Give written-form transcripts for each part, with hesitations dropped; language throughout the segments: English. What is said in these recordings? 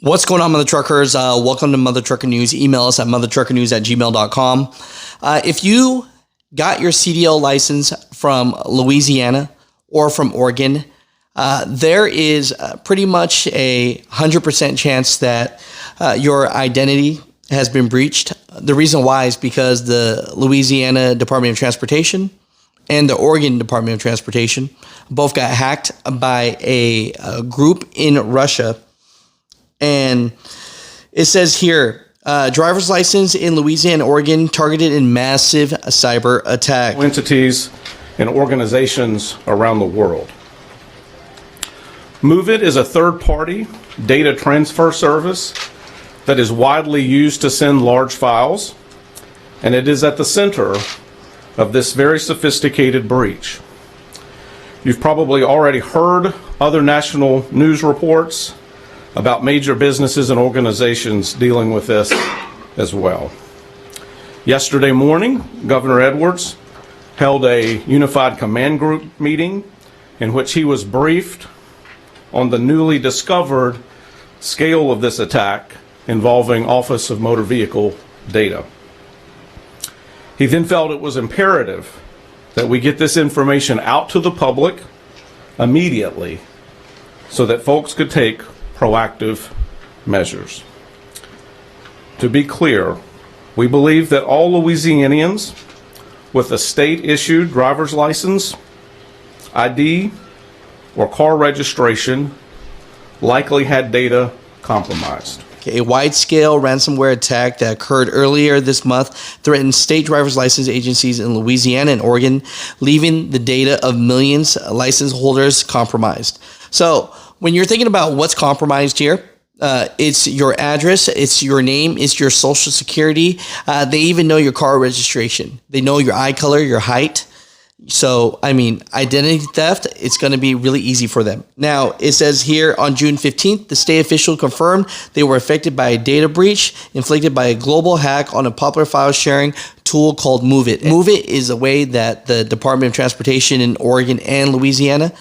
What's going on, Mother Truckers? Welcome to Mother Trucker News. Email us at muthatruckernews@gmail.com. If you got your CDL license from Louisiana or from Oregon, there is pretty much a 100% chance that your identity has been breached. The reason why is because the Louisiana Department of Transportation and the Oregon Department of Transportation both got hacked by a group in Russia. And it says here, driver's license in Louisiana and Oregon targeted in massive cyber attack. Entities and organizations around the world. MOVEit is a third-party data transfer service that is widely used to send large files, and it is at the center of this very sophisticated breach. You've probably already heard other national news reports about major businesses and organizations dealing with this as well. Yesterday morning, Governor Edwards held a unified command group meeting in which he was briefed on the newly discovered scale of this attack involving Office of Motor Vehicle data. He then felt it was imperative that we get this information out to the public immediately so that folks could take proactive measures. To be clear, we believe that all Louisianians with a state-issued driver's license, ID, or car registration likely had data compromised. A wide-scale ransomware attack that occurred earlier this month threatened state driver's license agencies in Louisiana and Oregon, leaving the data of millions of license holders compromised. So when you're thinking about what's compromised here, it's your address, it's your name, it's your social security. They even know your car registration. They know your eye color, your height. So, identity theft, it's going to be really easy for them. Now, it says here on June 15th, the state official confirmed they were affected by a data breach inflicted by a global hack on a popular file sharing tool called MOVEit. MOVEit is a way that the Department of Transportation in Oregon and Louisiana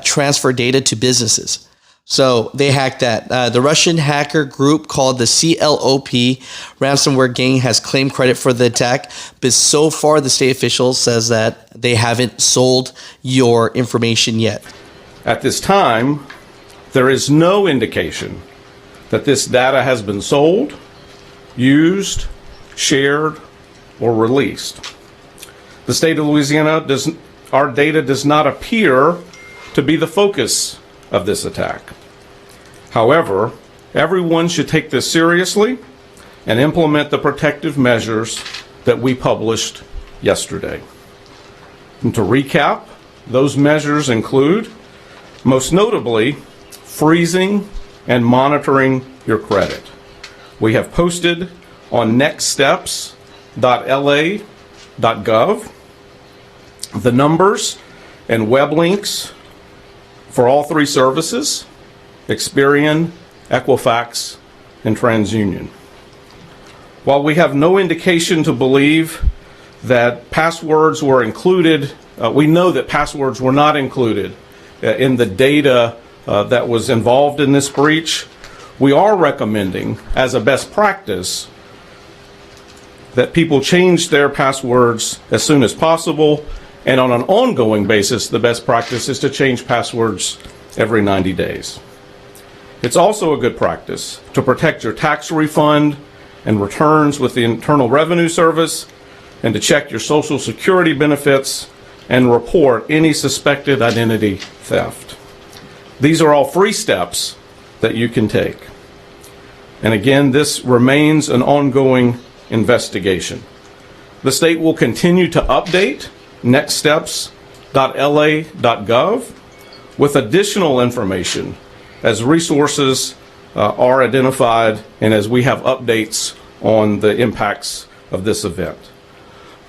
transfer data to businesses. So they hacked that. The Russian hacker group called the CLOP ransomware gang has claimed credit for the attack, but so far the state official says that they haven't sold your information yet. At this time, there is no indication that this data has been sold, used, shared, or released. The state of Louisiana our data does not appear to be the focus of this attack. However, everyone should take this seriously and implement the protective measures that we published yesterday. And to recap, those measures include, most notably, freezing and monitoring your credit. We have posted on nextsteps.la.gov the numbers and web links for all three services: Experian, Equifax, and TransUnion. While we have no indication to believe that passwords were included, we know that passwords were not included in the data that was involved in this breach. We are recommending, as a best practice, that people change their passwords as soon as possible, and on an ongoing basis, the best practice is to change passwords every 90 days. It's also a good practice to protect your tax refund and returns with the Internal Revenue Service, and to check your Social Security benefits and report any suspected identity theft. These are all free steps that you can take. And again, this remains an ongoing investigation. The state will continue to update nextsteps.la.gov with additional information as resources are identified and as we have updates on the impacts of this event.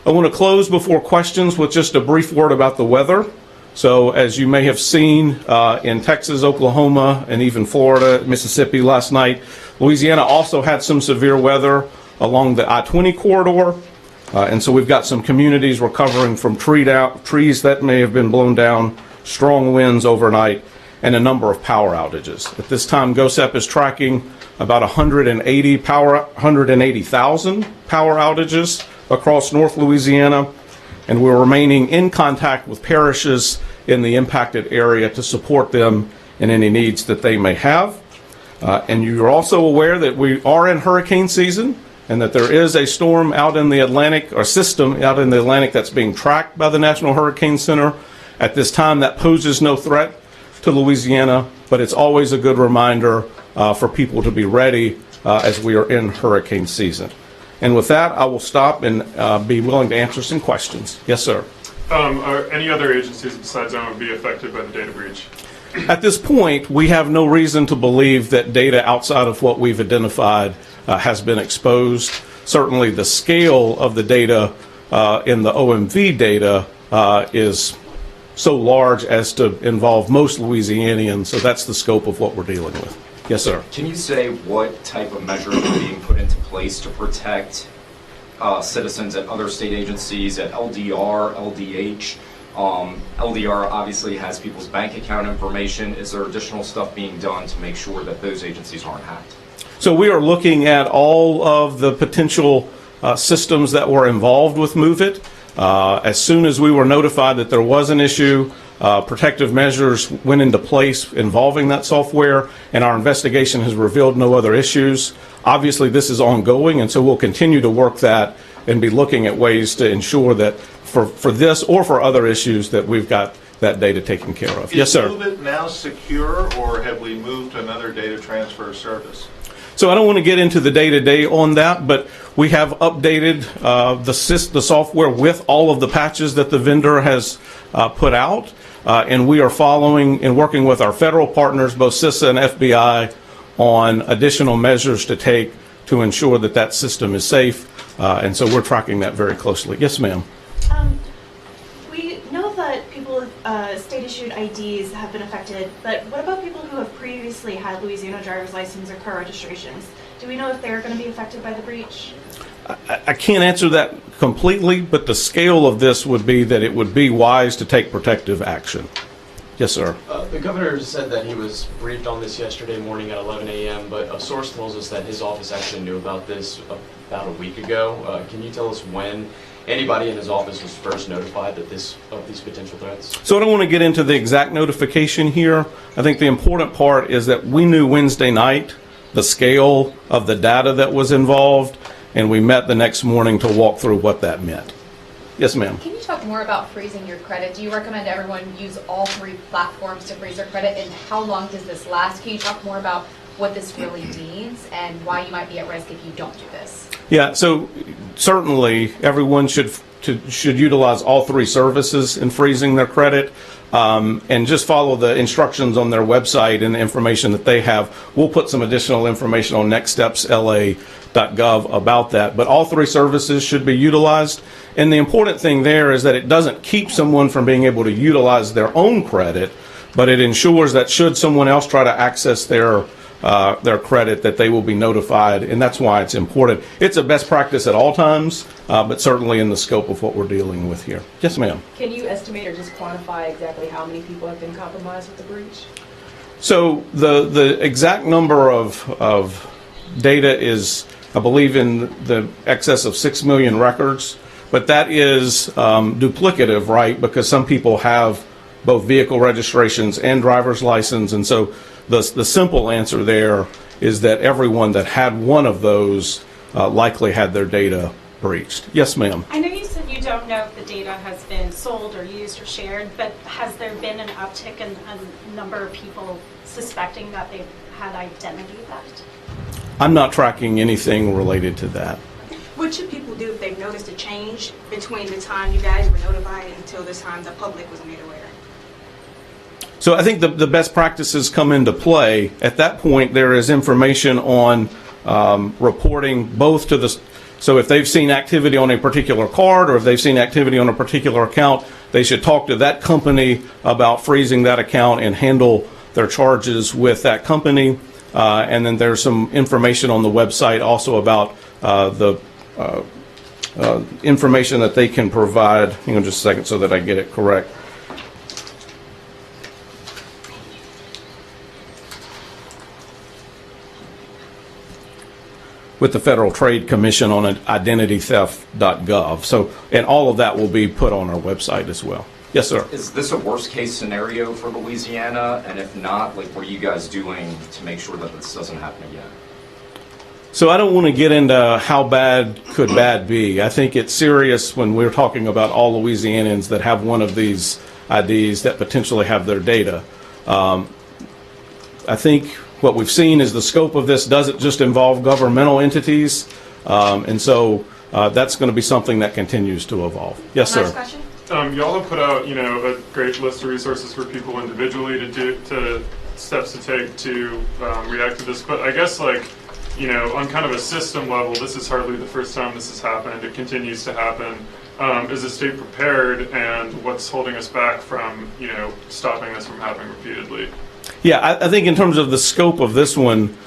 I want to close before questions with just a brief word about the weather. So as you may have seen in Texas, Oklahoma, and even Florida, Mississippi last night, Louisiana also had some severe weather along the I-20 corridor. And so we've got some communities recovering from trees that may have been blown down, strong winds overnight, and a number of power outages. At this time, GOSEP is tracking about 180,000 power outages across North Louisiana, and we're remaining in contact with parishes in the impacted area to support them in any needs that they may have. And you're also aware that we are in hurricane season and that there is a storm out in the Atlantic, or system out in the Atlantic, that's being tracked by the National Hurricane Center. At this time, that poses no threat to Louisiana, but it's always a good reminder for people to be ready as we are in hurricane season. And with that, I will stop and be willing to answer some questions. Yes, sir. Are any other agencies besides OMB affected by the data breach? At this point, we have no reason to believe that data outside of what we've identified has been exposed. Certainly the scale of the data in the OMV data is so large as to involve most Louisianians, so that's the scope of what we're dealing with. Yes, sir. Can you say what type of measures are being put into place to protect citizens at other state agencies, at LDR, LDH? LDR obviously has people's bank account information. Is there additional stuff being done to make sure that those agencies aren't hacked? So we are looking at all of the potential systems that were involved with MOVEit. As soon as we were notified that there was an issue, protective measures went into place involving that software, and our investigation has revealed no other issues. Obviously, this is ongoing, and so we'll continue to work that and be looking at ways to ensure that for this or for other issues that we've got that data taken care of. Yes, sir. Is MOVEit now secure, or have we moved to another data transfer service? So I don't want to get into the day-to-day on that, but we have updated the software with all of the patches that the vendor has put out, and we are following and working with our federal partners, both CISA and FBI, on additional measures to take to ensure that that system is safe, and so we're tracking that very closely. Yes, ma'am. We know that people with state-issued IDs have been affected, but what about people who have previously had Louisiana driver's license or car registrations? Do we know if they're going to be affected by the breach? I can't answer that completely, but the scale of this would be that it would be wise to take protective action. Yes, sir. The governor said that he was briefed on this yesterday morning at 11 a.m., but a source tells us that his office actually knew about this about a week ago. Can you tell us when anybody in his office was first notified that of these potential threats? So I don't want to get into the exact notification here. I think the important part is that we knew Wednesday night the scale of the data that was involved, and we met the next morning to walk through what that meant. Yes, ma'am. Can you talk more about freezing your credit? Do you recommend everyone use all three platforms to freeze their credit, and how long does this last? Can you talk more about what this really means and why you might be at risk if you don't do this? Yeah, so certainly everyone should utilize all three services in freezing their credit, and just follow the instructions on their website and the information that they have. We'll put some additional information on nextstepsla.gov about that, but all three services should be utilized. And the important thing there is that it doesn't keep someone from being able to utilize their own credit, but it ensures that should someone else try to access their credit, that they will be notified, and that's why it's important. It's a best practice at all times, but certainly in the scope of what we're dealing with here. Yes, ma'am. Can you estimate or just quantify exactly how many people have been compromised with the breach? So the exact number of data is, I believe, in the excess of 6 million records, but that is duplicative, right? Because some people have both vehicle registrations and driver's license, and so the simple answer there is that everyone that had one of those likely had their data breached. Yes, ma'am. I know you said you don't know if the data has been sold or used or shared, but has there been an uptick in a number of people suspecting that they've had identity theft? I'm not tracking anything related to that. What should people do if they've noticed a change between the time you guys were notified until the time the public was made aware? So I think the best practices come into play. At that point, there is information on reporting both to the, so if they've seen activity on a particular card or if they've seen activity on a particular account, they should talk to that company about freezing that account and handle their charges with that company. And then there's some information on the website also about the information that they can provide. Hang on just a second so that I get it correct. with the Federal Trade Commission on identitytheft.gov. So, and all of that will be put on our website as well. Yes, sir. Is this a worst case scenario for Louisiana? And if not, like, what are you guys doing to make sure that this doesn't happen again? So I don't want to get into how bad could bad be. I think it's serious when we're talking about all Louisianans that have one of these IDs that potentially have their data. I think what we've seen is the scope of this doesn't just involve governmental entities, and so that's going to be something that continues to evolve. Yes, sir. Last question? Y'all have put out, a great list of resources for people individually to steps to take to react to this. But I guess, on kind of a system level, this is hardly the first time this has happened. It continues to happen. Is the state prepared, and what's holding us back from, stopping this from happening repeatedly? Yeah, I think in terms of the scope of this one,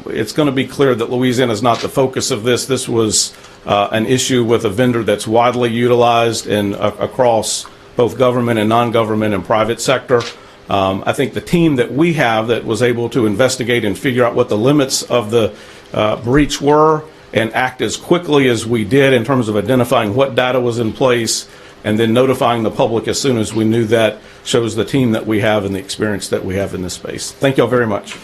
it's going to be clear that Louisiana is not the focus of this. This was an issue with a vendor that's widely utilized across both government and non-government and private sector. I think the team that we have that was able to investigate and figure out what the limits of the breach were and act as quickly as we did in terms of identifying what data was in place and then notifying the public as soon as we knew that shows the team that we have and the experience that we have in this space. Thank y'all very much.